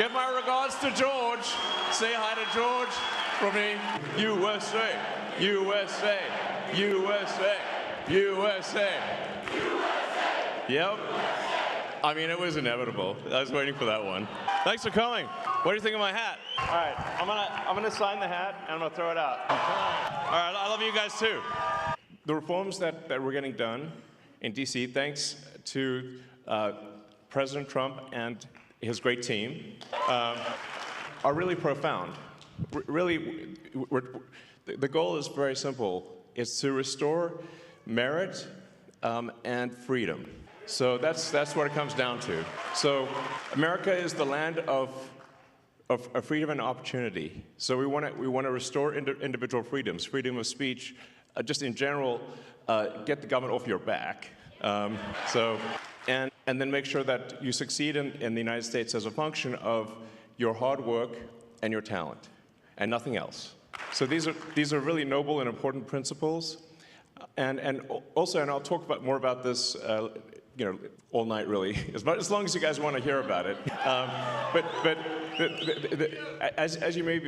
Give my regards to George. Say hi to George from me. USA, USA, USA, USA. Yep. I mean, it was inevitable. I was waiting for that one. Thanks for coming. What do you think of my hat? All right, I'm gonna sign the hat and I'm gonna throw it out. All right, I love you guys too. The reforms that we're getting done in DC, thanks to President Trump and his great team, are really profound. The goal is very simple. It's to restore merit and freedom. So that's what it comes down to. So America is the land of freedom and opportunity. So we want to restore individual freedoms, freedom of speech, just in general, get the government off your back. And then make sure that you succeed in the United States as a function of your hard work and your talent, and nothing else. So these are really noble and important principles. And also, and I'll talk more about this, all night really, as long as you guys want to hear about it. But as you may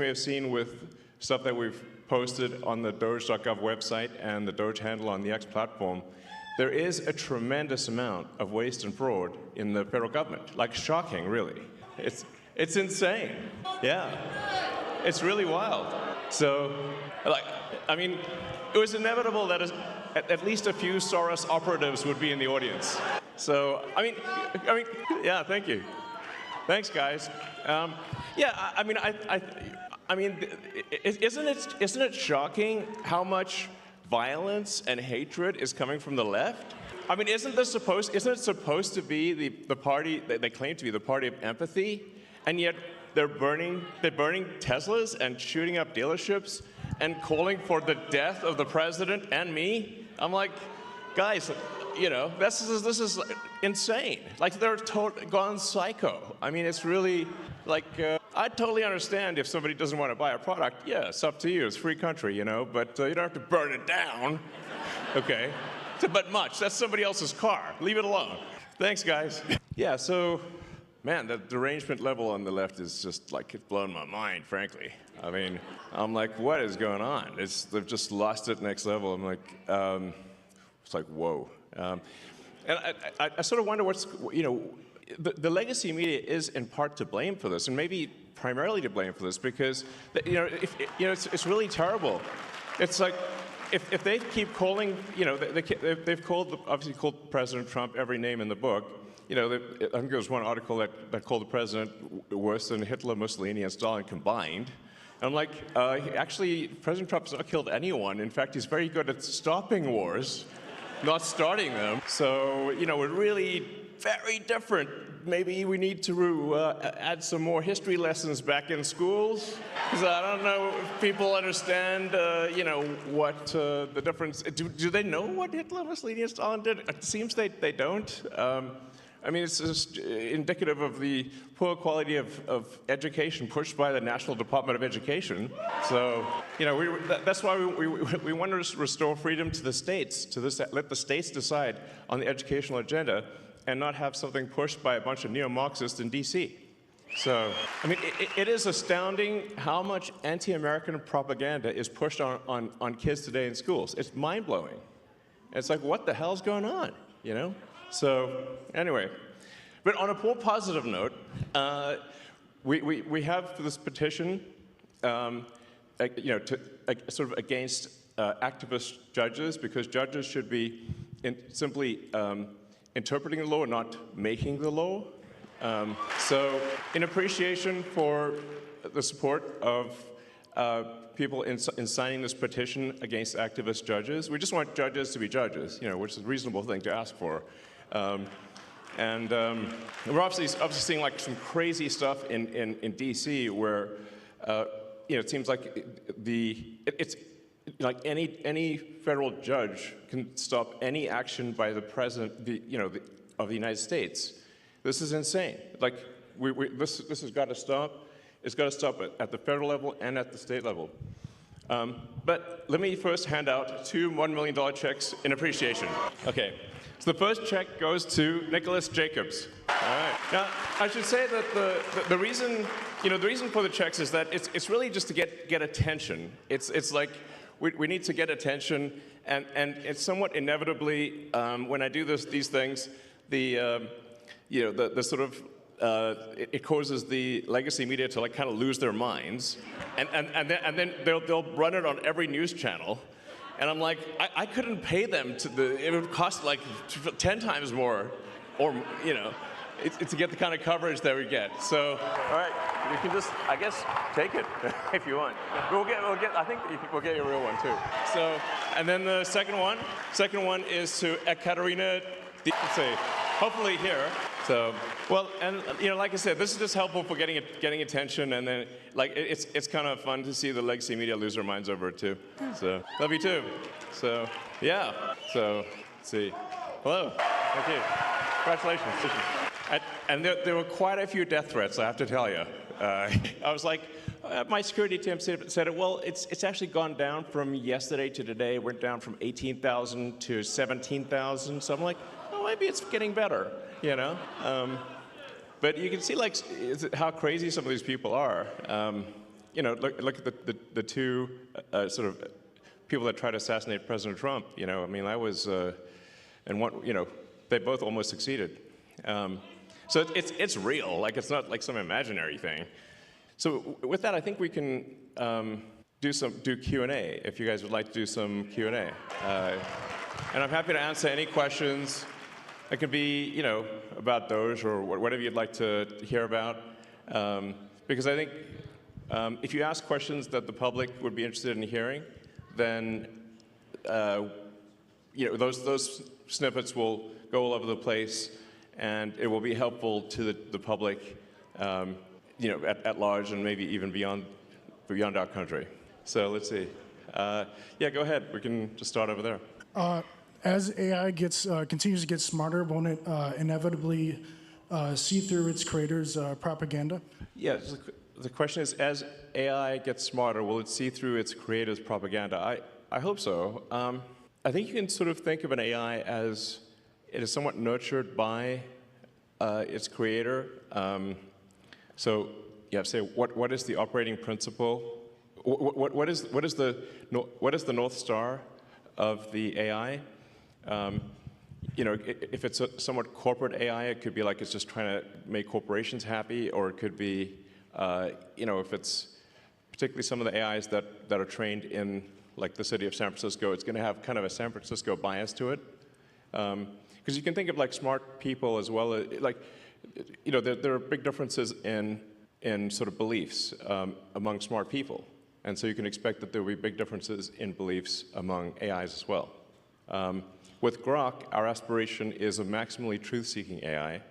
have seen with stuff that we've posted on the Doge.gov website and the Doge handle on the X platform, there is a tremendous amount of waste and fraud in the federal government. Like, shocking, really. It's insane. Yeah. It's really wild. So, I mean, it was inevitable that at least a few Soros operatives would be in the audience. So, I mean, yeah, thank you. Thanks, guys. Yeah, I mean, isn't it shocking how much violence and hatred is coming from the left? I mean, isn't it supposed to be the party that they claim to be the party of empathy, and yet they're burning Teslas and shooting up dealerships and calling for the death of the president and me? I'm like, guys, this is insane. Like, they're gone psycho. I mean, it's really like, I totally understand if somebody doesn't want to buy a product. Yeah, it's up to you. It's a free country, but you don't have to burn it down. Okay? But much. That's somebody else's car. Leave it alone. Thanks, guys. Yeah, so, man, the derangement level on the left is just like, it's blown my mind, frankly. I mean, I'm like, what is going on? They've just lost it next level. I'm like, it's like, whoa. And I sort of wonder what's, the legacy media is in part to blame for this, and maybe primarily to blame for this, because it's really terrible. It's like, if they keep calling, they've obviously called President Trump every name in the book. I think there was one article that called the president worse than Hitler, Mussolini, and Stalin combined. And I'm like, actually, President Trump's not killed anyone. In fact, he's very good at stopping wars, not starting them. So, we're really very different. Maybe we need to add some more history lessons back in schools, because I don't know if people understand, what the difference. Do they know what Hitler, Mussolini, and Stalin did? It seems they don't. I mean, it's just indicative of the poor quality of education pushed by the National Department of Education. So, that's why we want to restore freedom to the states, let the states decide on the educational agenda, and not have something pushed by a bunch of neo-Marxists in DC. So, I mean, it is astounding how much anti-American propaganda is pushed on kids today in schools. It's mind-blowing. It's like, what the hell's going on, So, anyway, but on a more positive note, we have this petition, sort of against activist judges, because judges should be simply interpreting the law, not making the law. So, in appreciation for the support of people in signing this petition against activist judges, we just want judges to be judges, which is a reasonable thing to ask for. We're obviously seeing like some crazy stuff in DC where it seems like it's like any federal judge can stop any action by the president of the United States. This is insane. Like this has got to stop. It's got to stop at the federal level and at the state level. But let me first hand out 2 $1 million checks in appreciation. Okay. So the first check goes to Nicholas Jacobs. All right. Now, I should say that the reason, the reason for the checks is that it's really just to get attention. It's like we need to get attention, and it's somewhat inevitably when I do these things, the sort of it causes the legacy media to like kind of lose their minds, and then they'll run it on every news channel. And I'm like, I couldn't pay them it would cost like 10 times more, or, to get the kind of coverage that we get. So, all right, you can just, I guess, take it if you want. I think we'll get you a real one too. So, and then the second one is to Ekaterina, let's see, hopefully here. So, well, and like I said, this is just helpful for getting attention, and then like it's kind of fun to see the legacy media lose their minds over it too. So, love you too. So, yeah. So, let's see. Hello. Thank you. Congratulations. And there were quite a few death threats, I have to tell you. I was like, my security team said, well, it's actually gone down from yesterday to today. It went down from 18,000 to 17,000. So I'm like, oh, maybe it's getting better, But you can see like how crazy some of these people are. Look at the two sort of people that tried to assassinate President Trump. I was, and one, they both almost succeeded. So it's real. Like it's not like some imaginary thing. So with that, I think we can do Q&A if you guys would like to do some Q&A. And I'm happy to answer any questions. It could be, about Doge or whatever you'd like to hear about. Because I think if you ask questions that the public would be interested in hearing, then those snippets will go all over the place, and it will be helpful to the public, at large, and maybe even beyond our country. So let's see. Yeah, go ahead. We can just start over there. As AI continues to get smarter, won't it inevitably see through its creators' propaganda? Yeah, the question is, as AI gets smarter, will it see through its creators' propaganda? I hope so. I think you can sort of think of an AI as it is somewhat nurtured by its creator. So you have to say, what is the operating principle? What is the North Star of the AI? If it's a somewhat corporate AI, it could be like it's just trying to make corporations happy, or it could be, if it's particularly some of the AIs that are trained in like the city of San Francisco, it's going to have kind of a San Francisco bias to it. Because you can think of like smart people as well, there are big differences in sort of beliefs among smart people. And so you can expect that there will be big differences in beliefs among AIs as well. With Grok, our aspiration is a maximally truth-seeking AI,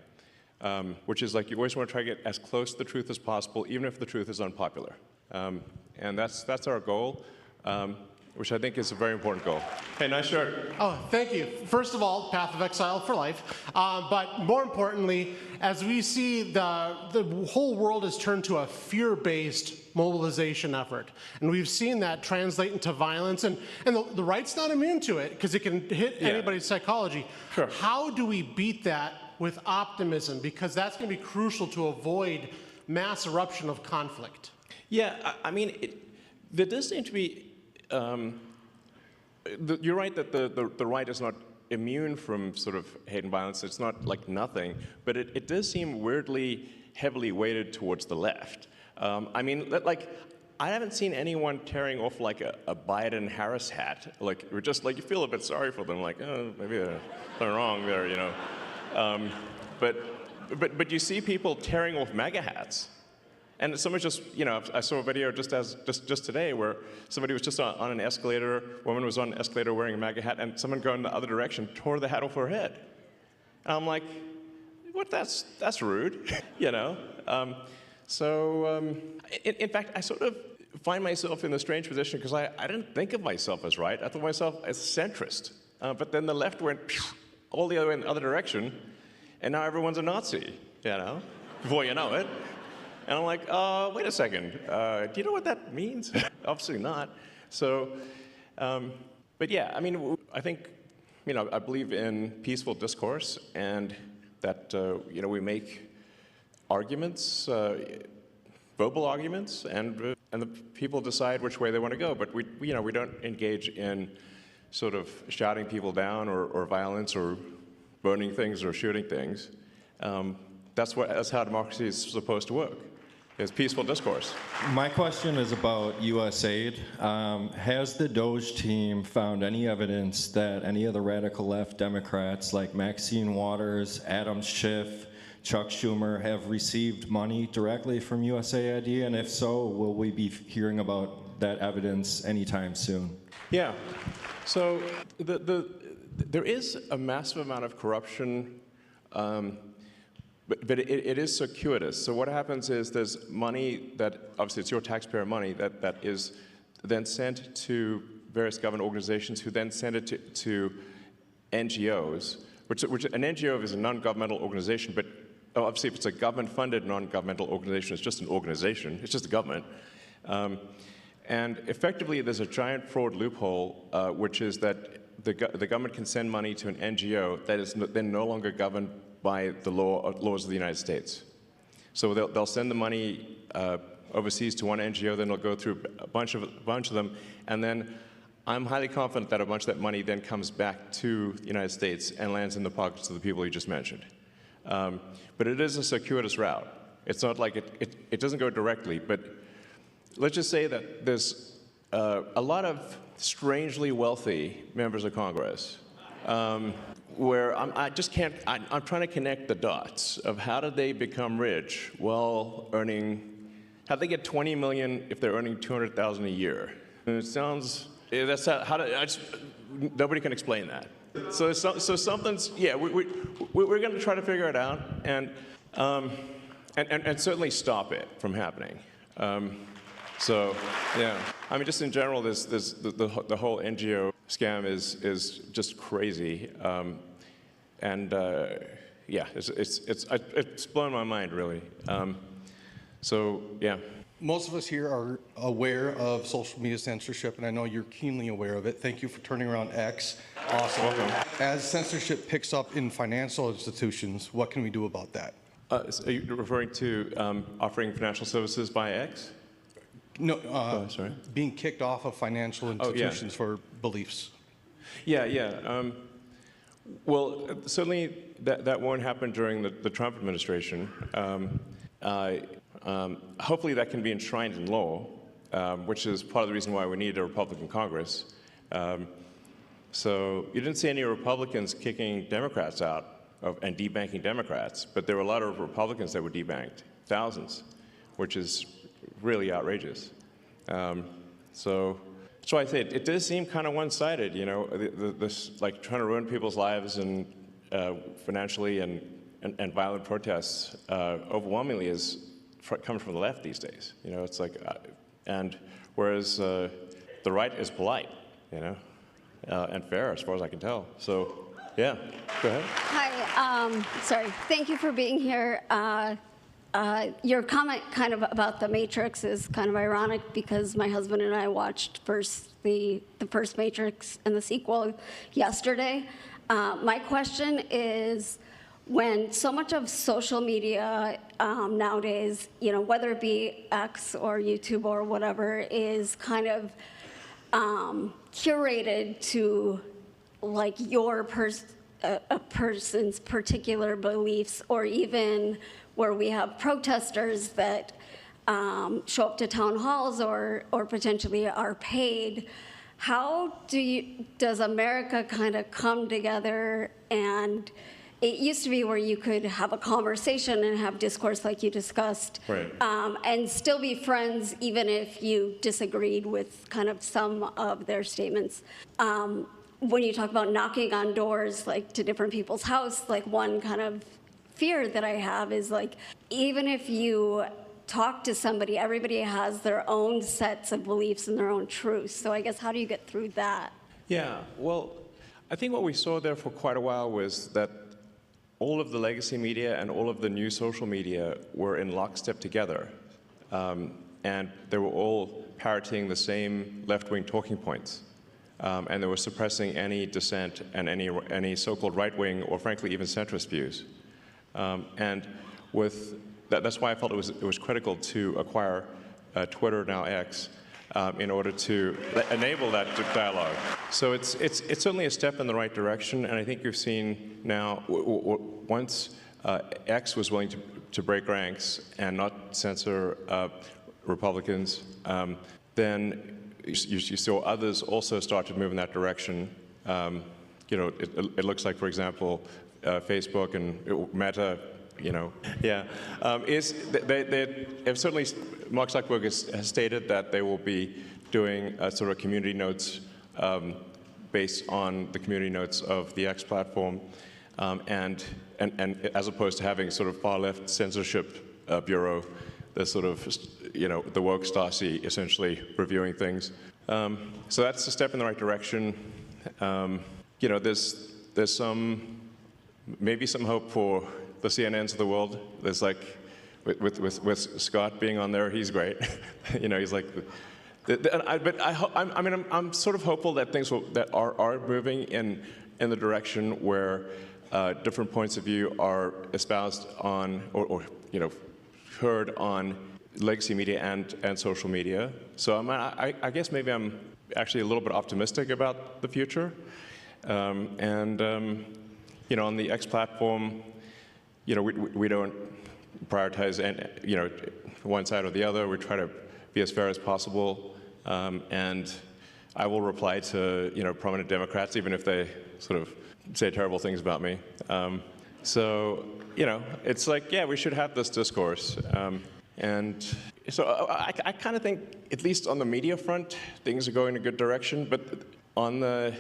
which is like you always want to try to get as close to the truth as possible, even if the truth is unpopular. And that's our goal, which I think is a very important goal. Hey, nice shirt. Oh, thank you. First of all, Path of Exile for life. But more importantly, as we see the whole world has turned to a fear-based mobilization effort. And we've seen that translate into violence. And the right's not immune to it because it can hit anybody's psychology. Sure. How do we beat that with optimism? Because that's going to be crucial to avoid mass eruption of conflict. Yeah, there does seem to be you're right that the right is not immune from sort of hate and violence. It's not like nothing, but it does seem weirdly heavily weighted towards the left. I haven't seen anyone tearing off like a Biden-Harris hat. Like we're just like you feel a bit sorry for them. Like maybe they're wrong there, But you see people tearing off MAGA hats. And someone just, I saw a video just today where somebody was just on an escalator, a woman was on an escalator wearing a MAGA hat, and someone going the other direction tore the hat off her head. And I'm like, what? That's rude, In fact, I sort of find myself in a strange position because I didn't think of myself as right. I thought of myself as centrist. But then the left went all the other way in the other direction, and now everyone's a Nazi, before you know it. And I'm like, wait a second, do you know what that means? Obviously not. So, but yeah, I think, I believe in peaceful discourse, and that we make arguments, verbal arguments, and the people decide which way they want to go. But we don't engage in sort of shouting people down or violence or burning things or shooting things. That's how democracy is supposed to work. It's peaceful discourse. My question is about USAID. Has the Doge team found any evidence that any of the radical left Democrats like Maxine Waters, Adam Schiff, Chuck Schumer have received money directly from USAID? And if so, will we be hearing about that evidence anytime soon? Yeah. So there is a massive amount of corruption, but it is circuitous. So what happens is there's money that, obviously it's your taxpayer money, that is then sent to various government organizations who then send it to NGOs, which an NGO is a non-governmental organization, but obviously if it's a government-funded non-governmental organization, it's just an organization, it's just a government. And effectively, there's a giant fraud loophole, which is that the government can send money to an NGO that is then no longer governed by the laws of the United States. So they'll send the money overseas to one NGO, then it'll go through a bunch of them, and then I'm highly confident that a bunch of that money then comes back to the United States and lands in the pockets of the people you just mentioned. But it is a circuitous route. It's not like it doesn't go directly, but let's just say that there's a lot of strangely wealthy members of Congress where I'm trying to connect the dots of how did they become rich while how'd they get 20 million if they're earning 200,000 a year? And it sounds, nobody can explain that. So something's, yeah, we're going to try to figure it out and certainly stop it from happening. So, yeah. I mean, just in general, the whole NGO scam is just crazy, yeah, it's blown my mind really. So, yeah. Most of us here are aware of social media censorship, and I know you're keenly aware of it. Thank you for turning around X. Awesome. Welcome. As censorship picks up in financial institutions, what can we do about that? Are you referring to offering financial services by X? No, sorry. Being kicked off of financial institutions for beliefs. Yeah. Well, certainly that won't happen during the Trump administration. Hopefully that can be enshrined in law, which is part of the reason why we need a Republican Congress. So you didn't see any Republicans kicking Democrats out and debanking Democrats, but there were a lot of Republicans that were debanked, thousands, which is really outrageous. So that's why I say it does seem kind of one-sided, this like trying to ruin people's lives and financially and violent protests overwhelmingly comes from the left these days. It's like, and whereas the right is polite, and fair as far as I can tell. So, yeah, go ahead. Hi, sorry. Thank you for being here. Your comment kind of about the Matrix is kind of ironic because my husband and I watched the first Matrix and the sequel yesterday. My question is, when so much of social media nowadays, whether it be X or YouTube or whatever, is kind of curated to like a person's particular beliefs, or even where we have protesters that show up to town halls or potentially are paid, how does America kind of come together? And it used to be where you could have a conversation and have discourse like you discussed, right, and still be friends even if you disagreed with kind of some of their statements. When you talk about knocking on doors, like to different people's house, like one kind of fear that I have is like, even if you talk to somebody, everybody has their own sets of beliefs and their own truths. So I guess how do you get through that? Yeah, well, I think what we saw there for quite a while was that all of the legacy media and all of the new social media were in lockstep together. And they were all parroting the same left-wing talking points. And they were suppressing any dissent and any so-called right-wing or frankly even centrist views. And with that's why I felt it was critical to acquire Twitter, now X, in order to enable that dialogue. So it's certainly a step in the right direction, and I think you've seen now, once X was willing to break ranks and not censor Republicans, then you saw others also start to move in that direction. It looks like, for example, Facebook and Meta, they have certainly, Mark Zuckerberg has stated that they will be doing a sort of community notes based on the community notes of the X platform, and as opposed to having sort of far left censorship bureau, the sort of, the woke Stasi essentially reviewing things. So that's a step in the right direction. There's maybe some hope for the CNNs of the world. There's like, with Scott being on there, he's great. He's like, I'm sort of hopeful that things that are moving in the direction where different points of view are espoused on, or heard on legacy media and social media. So I guess maybe I'm actually a little bit optimistic about the future. On the X platform, we don't prioritize one side or the other. We try to be as fair as possible, and I will reply to prominent Democrats even if they sort of say terrible things about me. It's like, yeah, we should have this discourse, and so I kind of think, at least on the media front, things are going in a good direction. But I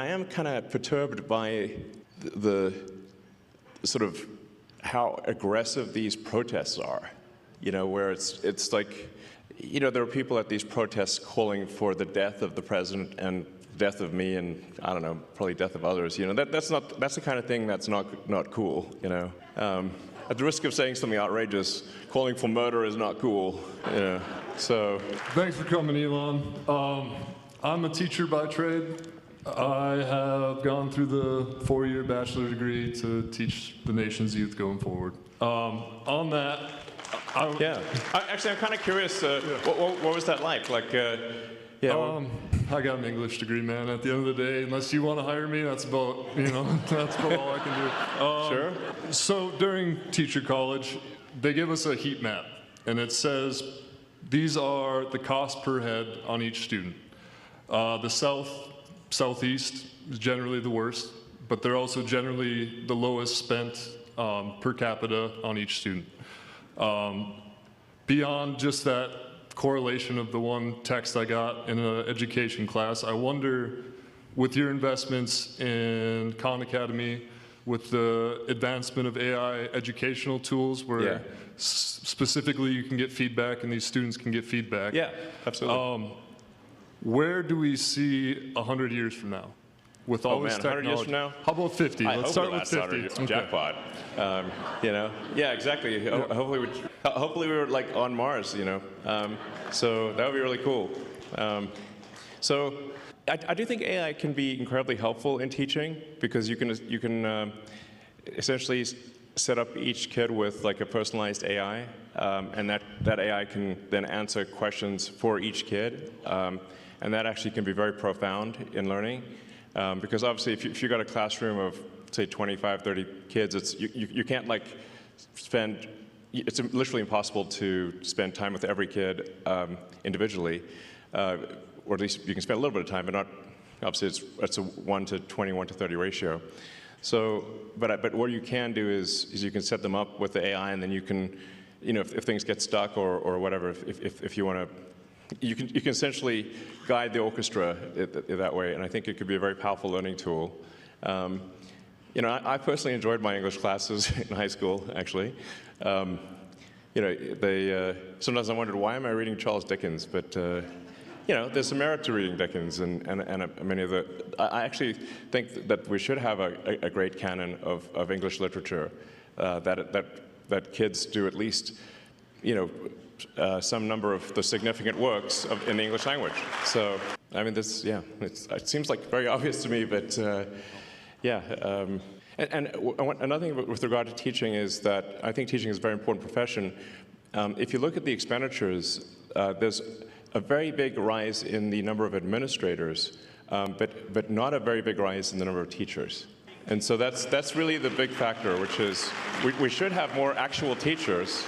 am kind of perturbed by the sort of how aggressive these protests are, where it's like, there are people at these protests calling for the death of the president and death of me and, I don't know, probably death of others. That's the kind of thing that's not cool, At the risk of saying something outrageous, calling for murder is not cool, so. Thanks for coming, Elon. I'm a teacher by trade. I have gone through the 4-year bachelor degree to teach the nation's youth going forward. On that, Actually, I'm kind of curious. What was that like? I got an English degree, man. At the end of the day, unless you want to hire me, that's about that's about all I can do. Sure. So during teacher college, they give us a heat map, and it says these are the cost per head on each student. The Southeast is generally the worst, but they're also generally the lowest spent per capita on each student. Beyond just that correlation of the one text I got in an education class, I wonder, with your investments in Khan Academy, with the advancement of AI educational tools where specifically you can get feedback and these students can get feedback. Yeah, absolutely. Where do we see 100 years from now? With all this technology. 100 years from now? How about 50? Let's start with 50. Okay. Jackpot. Yeah, exactly. Yeah. Hopefully we were like on Mars, so that would be really cool. So I do think AI can be incredibly helpful in teaching, because you can essentially set up each kid with like a personalized AI, and that AI can then answer questions for each kid, and that actually can be very profound in learning. Because obviously, if you've got a classroom of, say, 25, 30 kids, you can't like spend, it's literally impossible to spend time with every kid individually, or at least you can spend a little bit of time, but not, obviously it's a 1 to 20, 1 to 30 ratio. So, but what you can do is you can set them up with the AI, and then you can, if things get stuck or whatever, if you want to, you can essentially guide the orchestra that way, and I think it could be a very powerful learning tool. I personally enjoyed my English classes in high school, actually. Sometimes I wondered, why am I reading Charles Dickens? But there's some merit to reading Dickens, and many of the. I actually think that we should have a great canon of English literature, that kids do at least, some number of the significant works in the English language. So, I mean, it seems like very obvious to me, but Another thing with regard to teaching is that I think teaching is a very important profession. If you look at the expenditures, there's a very big rise in the number of administrators, but not a very big rise in the number of teachers. And so that's really the big factor, which is we should have more actual teachers.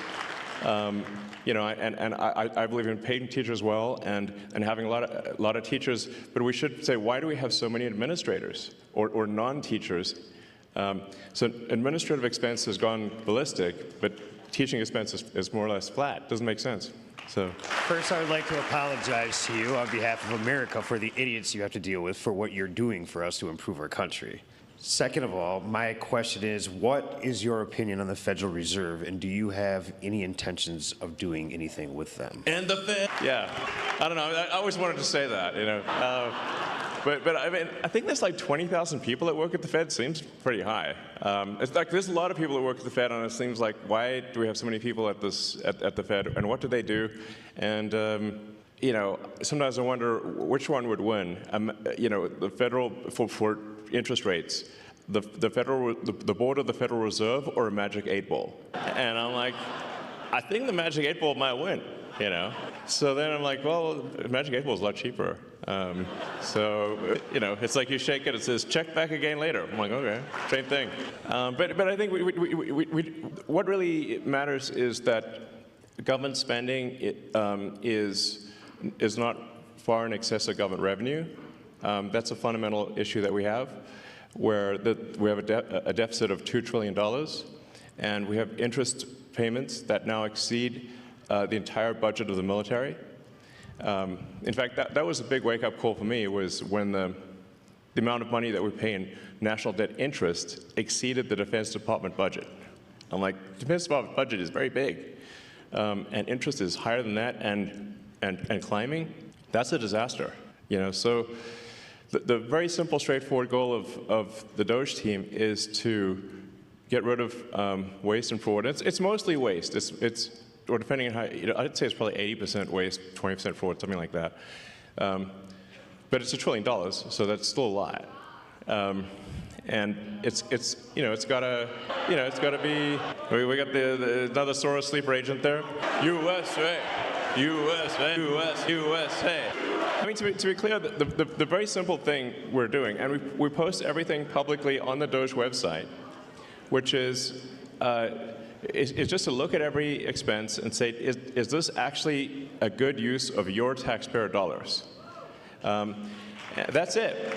You know, and I believe in paying teachers well and having a lot of teachers, but we should say, why do we have so many administrators or non-teachers? So administrative expense has gone ballistic, but teaching expense is more or less flat. Doesn't make sense. So first, I would like to apologize to you on behalf of America for the idiots you have to deal with for what you're doing for us to improve our country. Second of all, my question is, what is your opinion on the Federal Reserve, and do you have any intentions of doing anything with them? And the Fed. Yeah, I don't know. I always wanted to say that, you know. But I mean, I think there's like 20,000 people that work at the Fed. Seems pretty high. It's like there's a lot of people that work at the Fed, and it seems like, why do we have so many people at the Fed, and what do they do? And you know, sometimes I wonder which one would win. You know, the federal for interest rates, the board of the Federal Reserve, or a magic 8-ball. And I'm like, I think the magic 8-ball might win. You know, so then I'm like, well, magic 8-ball is a lot cheaper. So, you know, it's like you shake it, it says, check back again later. I'm like, okay, same thing. But I think what really matters is that government spending is not far in excess of government revenue. That's a fundamental issue that we have, where we have a deficit of $2 trillion, and we have interest payments that now exceed the entire budget of the military. In fact, that was a big wake-up call for me, was when the amount of money that we pay in national debt interest exceeded the Defense Department budget. I'm like, the Defense Department budget is very big, and interest is higher than that and climbing. That's a disaster, you know. So the very simple, straightforward goal of the Doge team is to get rid of waste and fraud. It's mostly waste. Or depending on how, you know, I'd say it's probably 80% waste, 20% fraud, something like that. But it's $1 trillion, so that's still a lot. And it's you know, it's gotta be. We got another Soros sleeper agent there. USA, USA, USA. I mean, to be clear, the very simple thing we're doing, and we post everything publicly on the Doge website, which is just to look at every expense and say, is this actually a good use of your taxpayer dollars? That's it.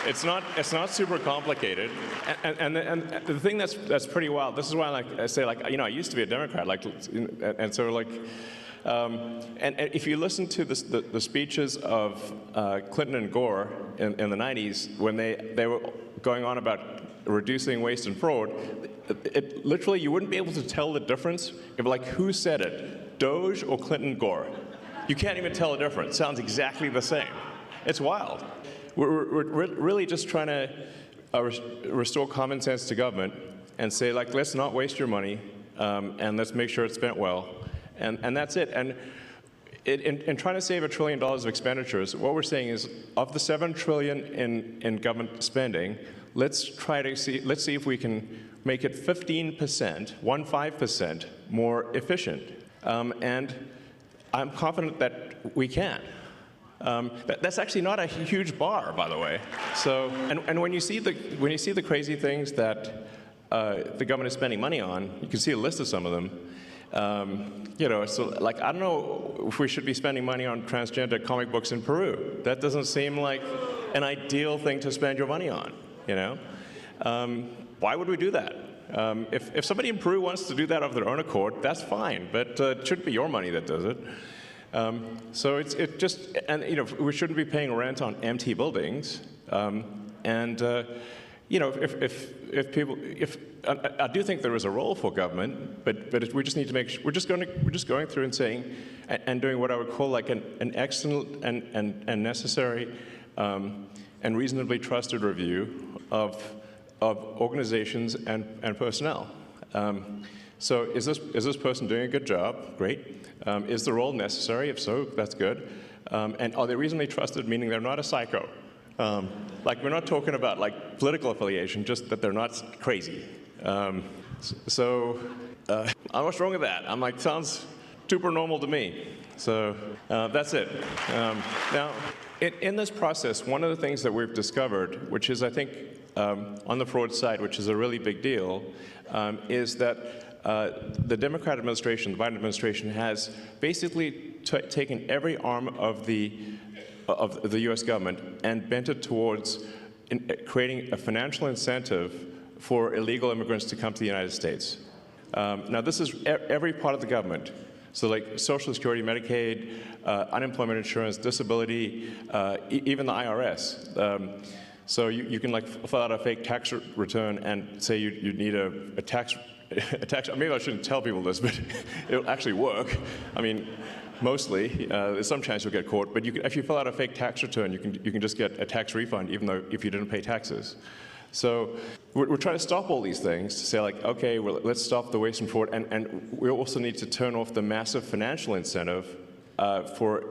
It's not super complicated. And the thing that's pretty wild. This is why I say, you know, I used to be a Democrat, and so like. And if you listen to the speeches of Clinton and Gore in the 90s, when they were going on about reducing waste and fraud, it literally, you wouldn't be able to tell the difference if, like, who said it, Doge or Clinton Gore. You can't even tell the difference. It sounds exactly the same. It's wild. We're really just trying to restore common sense to government and say, like, let's not waste your money, and let's make sure it's spent well. And that's it. And in trying to save $1 trillion of expenditures, what we're saying is, of the $7 trillion in government spending, let's see if we can make it 15% more efficient. And I'm confident that we can. That's actually not a huge bar, by the way. So, and when you see the crazy things that the government is spending money on, you can see a list of some of them. You know, so like, I don't know if we should be spending money on transgender comic books in Peru. That doesn't seem like an ideal thing to spend your money on, you know? Why would we do that? If somebody in Peru wants to do that of their own accord, that's fine, but it shouldn't be your money that does it. So it just, and you know, we shouldn't be paying rent on empty buildings. You know, if I do think there is a role for government, but we just need to make sure, we're just going through and saying, and doing what I would call like an excellent and necessary and reasonably trusted review of organizations and personnel. So is this person doing a good job? Great. Is the role necessary? If so, that's good. And are they reasonably trusted, meaning they're not a psycho? Like, we're not talking about like political affiliation, just that they're not crazy. What's wrong with that? I'm like, sounds super normal to me. So that's it. Now, in this process, one of the things that we've discovered, which is, I think, on the fraud side, which is a really big deal, is that the Democrat administration, the Biden administration, has basically taken every arm of the U.S. government and bent it towards creating a financial incentive for illegal immigrants to come to the United States. Now, this is every part of the government. So like Social Security, Medicaid, unemployment insurance, disability, even the IRS. So you can like fill out a fake tax return and say you need a tax, maybe I shouldn't tell people this, but it'll actually work. I mean, mostly. There's some chance you'll get caught, but if you fill out a fake tax return, you can just get a tax refund, even though if you didn't pay taxes. So we're trying to stop all these things to say, like, okay, well, let's stop the waste and fraud, and we also need to turn off the massive financial incentive for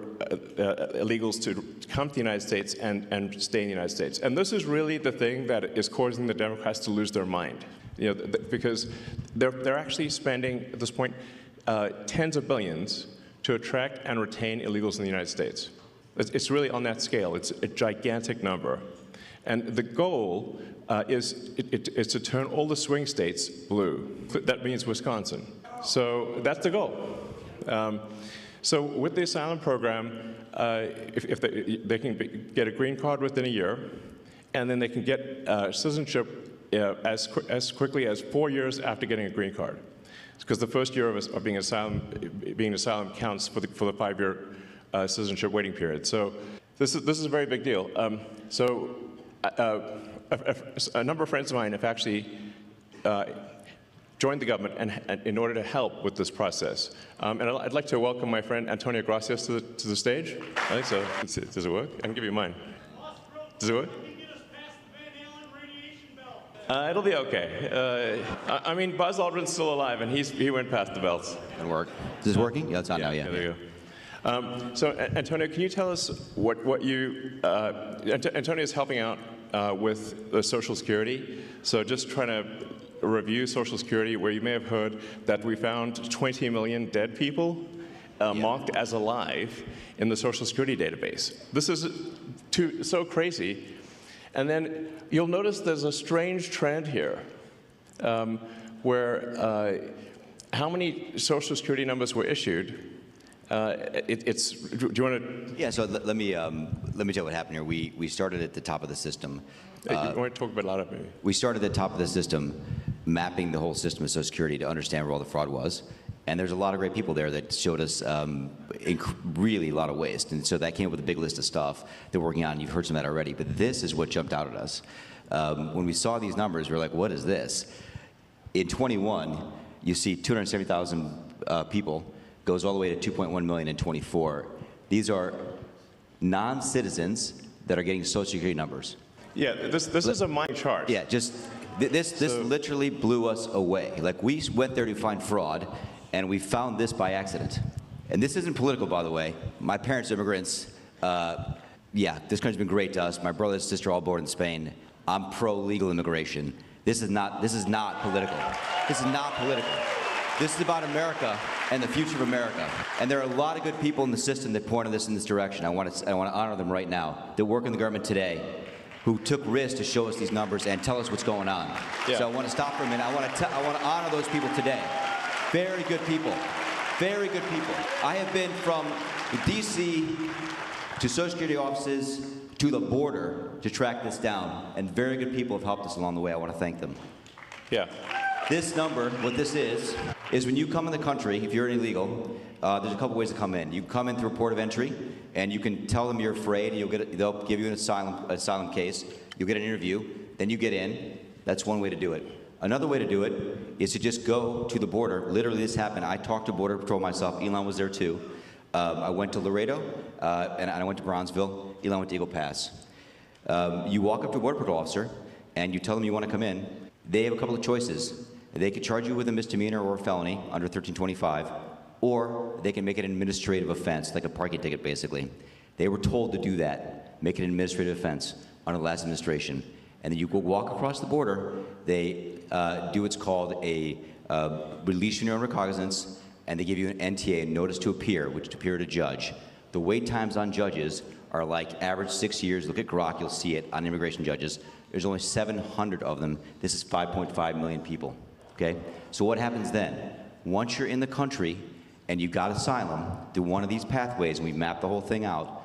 illegals to come to the United States and stay in the United States. And this is really the thing that is causing the Democrats to lose their mind, because they're actually spending, at this point, tens of billions to attract and retain illegals in the United States. It's really on that scale. It's a gigantic number. And the goal is to turn all the swing states blue. That means Wisconsin. So that's the goal. So with the asylum program, if they can get a green card within a year, and then they can get citizenship as quickly as 4 years after getting a green card. Because the first year of being an asylum counts for the 5-year citizenship waiting period. So this is a very big deal. A number of friends of mine have actually joined the government and in order to help with this process. And I'd like to welcome my friend Antonio Gracias to the stage. I think so. Does it work? I can give you mine. Does it work? It'll be okay. I mean, Buzz Aldrin's still alive, and he went past the belts. It'll work. Is this working? Yeah, it's on now, yeah. There you go. So, Antonio, can you tell us what you... Antonio is helping out with the Social Security. So just trying to review Social Security, where you may have heard that we found 20 million dead people marked as alive in the Social Security database. This is so crazy. And then you'll notice there's a strange trend here where how many Social Security numbers were issued. Do you want to? Yeah, so let me tell you what happened here. We started at the top of the system. You want to talk about a lot of maybe? We started at the top of the system, mapping the whole system of Social Security to understand where all the fraud was. And there's a lot of great people there that showed us really a lot of waste. And so that came up with a big list of stuff that we're working on. You've heard some of that already. But this is what jumped out at us. When we saw these numbers, we were like, what is this? In 21, you see 270,000 people, goes all the way to 2.1 million in 24. These are non-citizens that are getting Social Security numbers. Yeah, this is a mind chart. Yeah, just this literally blew us away. Like, we went there to find fraud, and we found this by accident. And this isn't political, by the way. My parents are immigrants. Yeah, this country's been great to us. My brother and sister are all born in Spain. I'm pro-legal immigration. This is not political. This is not political. This is about America and the future of America. And there are a lot of good people in the system that pointed this in this direction. I want to honor them right now. That work in the government today, who took risks to show us these numbers and tell us what's going on. Yeah. So I want to stop for a minute. I want to honor those people today. Very good people. Very good people. I have been from D.C. to Social Security offices to the border to track this down, and very good people have helped us along the way. I want to thank them. Yeah. This number, what this is when you come in the country, if you're an illegal, there's a couple ways to come in. You come in through a port of entry, and you can tell them you're afraid, and they'll give you an asylum case. You'll get an interview, then you get in. That's one way to do it. Another way to do it is to just go to the border. Literally, this happened. I talked to Border Patrol myself. Elon was there too. I went to Laredo, and I went to Bronzeville. Elon went to Eagle Pass. You walk up to a Border Patrol officer, and you tell them you want to come in. They have a couple of choices. They could charge you with a misdemeanor or a felony under 1325, or they can make it an administrative offense, like a parking ticket, basically. They were told to do that, make it an administrative offense. under the last administration. And then you go walk across the border, they do what's called a release your own recognizance, and they give you an NTA, a notice to appear, which to appear to judge. The wait times on judges are like average 6 years. Look at Grok, you'll see it on immigration judges. There's only 700 of them. This is 5.5 million people, okay? So what happens then? Once you're in the country and you got asylum through one of these pathways, and we map the whole thing out,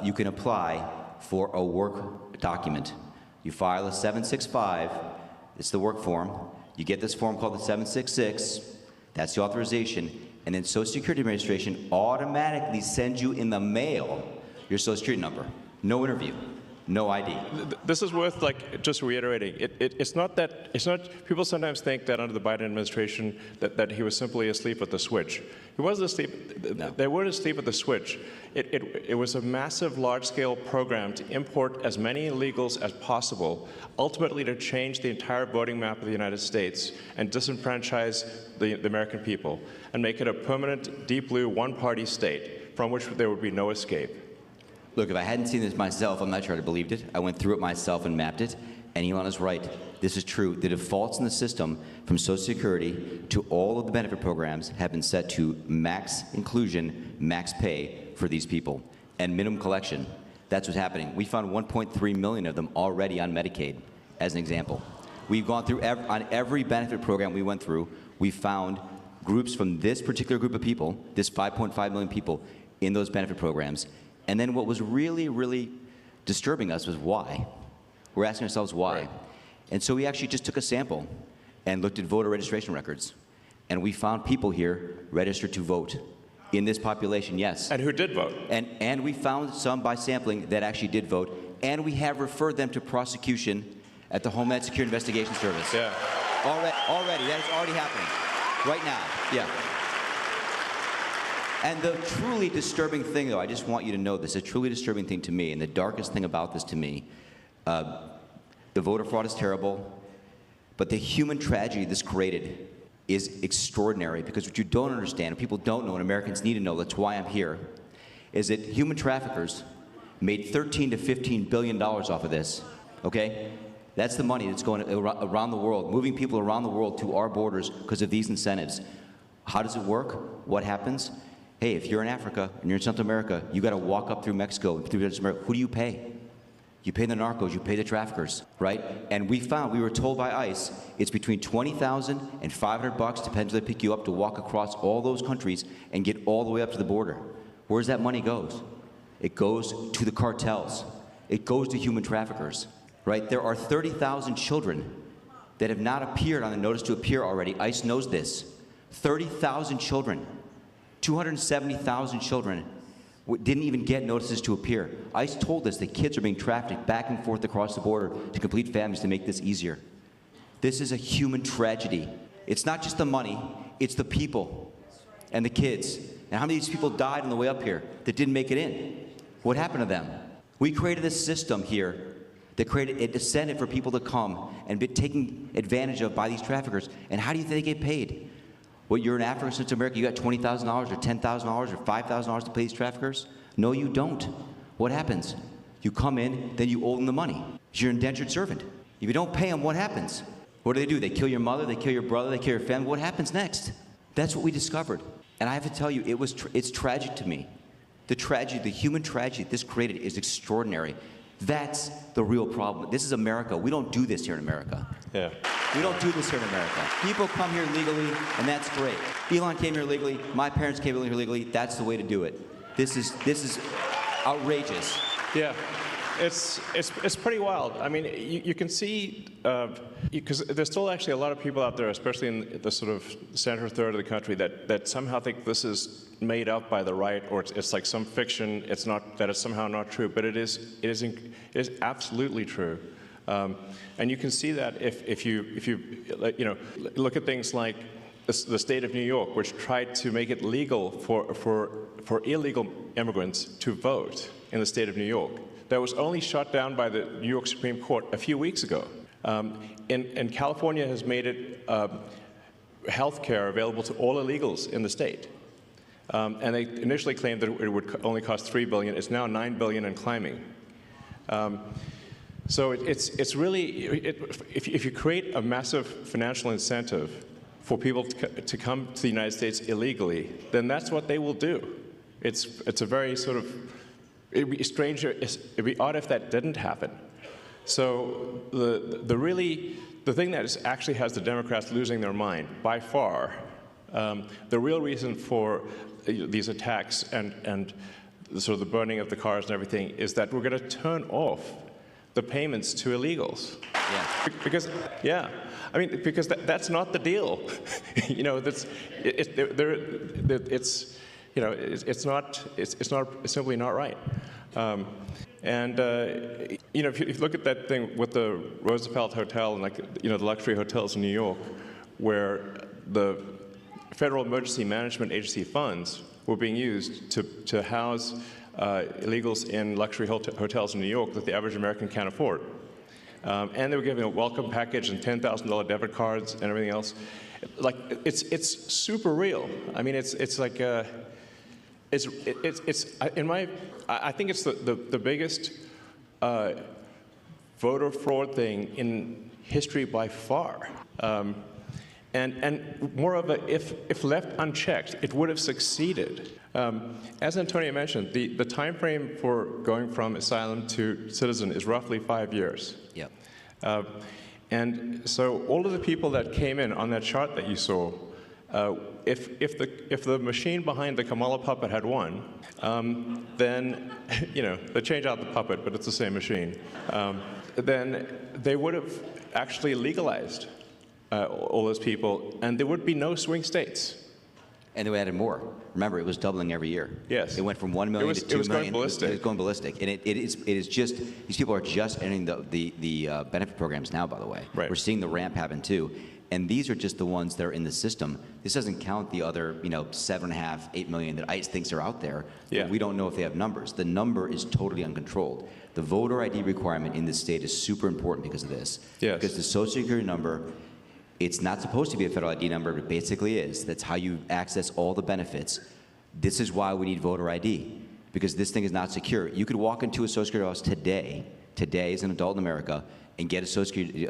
you can apply for a work document. You file a 765, it's the work form. You get this form called the 766, that's the authorization, and then Social Security Administration automatically sends you in the mail your Social Security number. No interview, no ID. This is worth just reiterating. It's not people sometimes think that under the Biden administration that he was simply asleep at the switch. He wasn't asleep, No. They weren't asleep at the switch. It was a massive, large-scale program to import as many illegals as possible, ultimately to change the entire voting map of the United States and disenfranchise the American people and make it a permanent, deep blue, one-party state from which there would be no escape. Look, if I hadn't seen this myself, I'm not sure I'd have believed it. I went through it myself and mapped it, and Elon is right. This is true. The defaults in the system from Social Security to all of the benefit programs have been set to max inclusion, max pay for these people, and minimum collection. That's what's happening. We found 1.3 million of them already on Medicaid, as an example. We've gone through, on every benefit program we went through, we found groups from this particular group of people, this 5.5 million people, in those benefit programs. And then what was really, really disturbing us was why. We're asking ourselves why. Right. And so we actually just took a sample and looked at voter registration records. And we found people here registered to vote. In this population, yes. And who did vote? And we found some by sampling that actually did vote. And we have referred them to prosecution at the Homeland Security Investigation Service. Yeah. Already, that is already happening. Right now, yeah. And the truly disturbing thing, though, I just want you to know this, a truly disturbing thing to me, and the darkest thing about this to me, the voter fraud is terrible, but the human tragedy this created is extraordinary, because what you don't understand, and people don't know, and Americans need to know, that's why I'm here, is that human traffickers made $13 to $15 billion off of this, okay? That's the money that's going around the world, moving people around the world to our borders because of these incentives. How does it work? What happens? Hey, if you're in Africa and you're in Central America, you got to walk up through Mexico, through Central America. Who do you pay? You pay the narcos, you pay the traffickers, right? And we were told by ICE, it's between $20,000 and $500, depends where they pick you up, to walk across all those countries and get all the way up to the border. Where's that money goes? It goes to the cartels. It goes to human traffickers, right? There are 30,000 children that have not appeared on the notice to appear already. ICE knows this. 30,000 children. 270,000 children didn't even get notices to appear. ICE told us that kids are being trafficked back and forth across the border to complete families to make this easier. This is a human tragedy. It's not just the money, it's the people and the kids. And how many of these people died on the way up here that didn't make it in? What happened to them? We created a system here that created a incentive for people to come and be taken advantage of by these traffickers. And how do you think they get paid? Well, you're in Africa, Central America, you got $20,000 or $10,000 or $5,000 to pay these traffickers? No, you don't. What happens? You come in, then you owe them the money. You're an indentured servant. If you don't pay them, what happens? What do? They kill your mother, they kill your brother, they kill your family. What happens next? That's what we discovered. And I have to tell you, it's tragic to me. The tragedy, the human tragedy this created is extraordinary. That's the real problem. This is America. We don't do this here in America. Yeah. We don't do this here in America. People come here legally, and that's great. Elon came here legally. My parents came here legally. That's the way to do it. This is outrageous. Yeah. It's pretty wild. I mean, you can see, because there's still actually a lot of people out there, especially in the sort of center third of the country, that somehow think this is made up by the right, or it's like some fiction. It's not, that it's somehow not true, but it is absolutely true. And you can see that if you look at things like the state of New York, which tried to make it legal for illegal immigrants to vote in the state of New York. That was only shut down by the New York Supreme Court a few weeks ago. And California has made it health care available to all illegals in the state. And they initially claimed that it would only cost $3 billion. It's now $9 billion and climbing. So it's really, if you create a massive financial incentive for people to come to the United States illegally, then that's what they will do. It's a very sort of, it'd be strange, it'd be odd if that didn't happen. So the thing that actually has the Democrats losing their mind by far, the real reason for these attacks and sort of the burning of the cars and everything is that we're going to turn off the payments to illegals. Yeah. Because, yeah, I mean, because that's not the deal. You know, it's simply not right. You know, if you look at that thing with the Roosevelt Hotel and, like, you know, the luxury hotels in New York, where the Federal Emergency Management Agency funds were being used to house illegals in luxury hotels in New York that the average American can't afford. And they were giving a welcome package and $10,000 debit cards and everything else. Like, it's super real. I mean, it's like, I think it's the biggest voter fraud thing in history by far. And moreover, if left unchecked, it would have succeeded. As Antonio mentioned, the time frame for going from asylum to citizen is roughly 5 years. Yep. And so all of the people that came in on that chart that you saw, if the machine behind the Kamala puppet had won, then, you know, they change out the puppet, but it's the same machine. Then they would have actually legalized all those people, and there would be no swing states. And they added more. Remember, it was doubling every year. Yes. It went from 1 million to 2 million. It was going ballistic. It was going ballistic. And it is just, these people are just entering the benefit programs now, by the way. Right. We're seeing the ramp happen too. And these are just the ones that are in the system. This doesn't count the other, you know, 7.5, 8 million that ICE thinks are out there. Yeah. We don't know if they have numbers. The number is totally uncontrolled. The voter ID requirement in this state is super important because of this. Yes. Because the Social Security number, it's not supposed to be a federal ID number, but it basically is. That's how you access all the benefits. This is why we need voter ID, because this thing is not secure. You could walk into a Social Security office today as an adult in America, and get a Social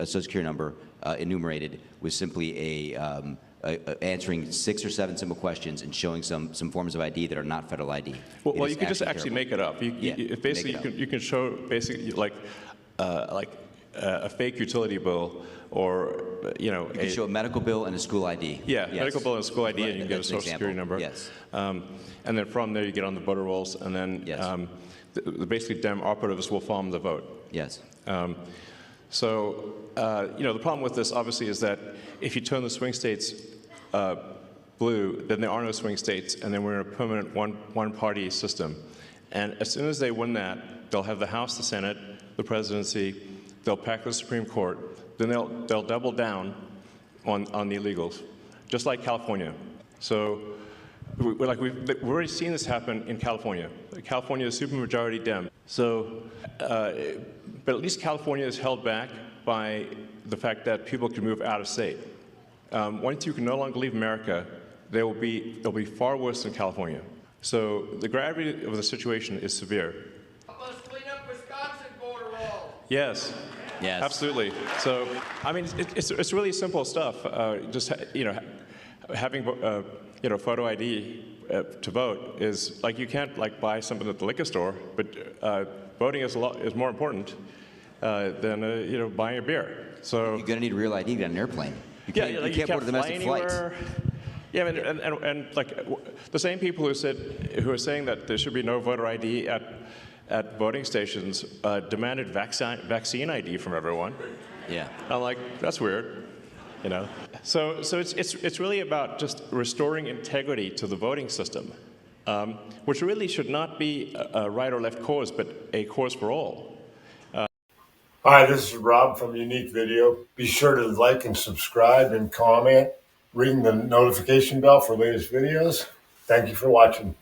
Security number enumerated with simply answering 6 or 7 simple questions and showing some forms of ID that are not federal ID. Well, you can just actually make it up. Basically, you can show basically like a fake utility bill, or, you know, you can show a medical bill and a school ID. Yeah, yes. Medical bill and a school ID, Right. and you can get a Social Security number. Yes. And then from there, you get on the voter rolls, and then Yes. basically Dem operatives will farm the vote. Yes. So, you know, the problem with this, obviously, is that if you turn the swing states blue, then there are no swing states, and then we're in a permanent one-party system. And as soon as they win that, they'll have the House, the Senate, the presidency, they'll pack the Supreme Court, then they'll double down on the illegals, just like California. So, we've already seen this happen in California. California is supermajority Dem. So, but at least California is held back by the fact that people can move out of state. Once you can no longer leave America, they'll be far worse than California. So the gravity of the situation is severe. Let's clean up Wisconsin border wall. Yes. Yes. Absolutely. So, I mean, it's really simple stuff. Just, you know, having you know, photo ID to vote is like, you can't like buy something at the liquor store, but voting is more important than you know, buying a beer. So You're going to need real ID to get on an airplane. You can't board a domestic flight. Yeah, I mean, and like the same people who are saying that there should be no voter ID at voting stations demanded vaccine ID from everyone. Yeah. I'm like, that's weird, you know. So it's really about just restoring integrity to the voting system, which really should not be a right or left cause, but a cause for all. Hi, this is Rob from Unique Video. Be sure to like and subscribe and comment, ring the notification bell for latest videos. Thank you for watching.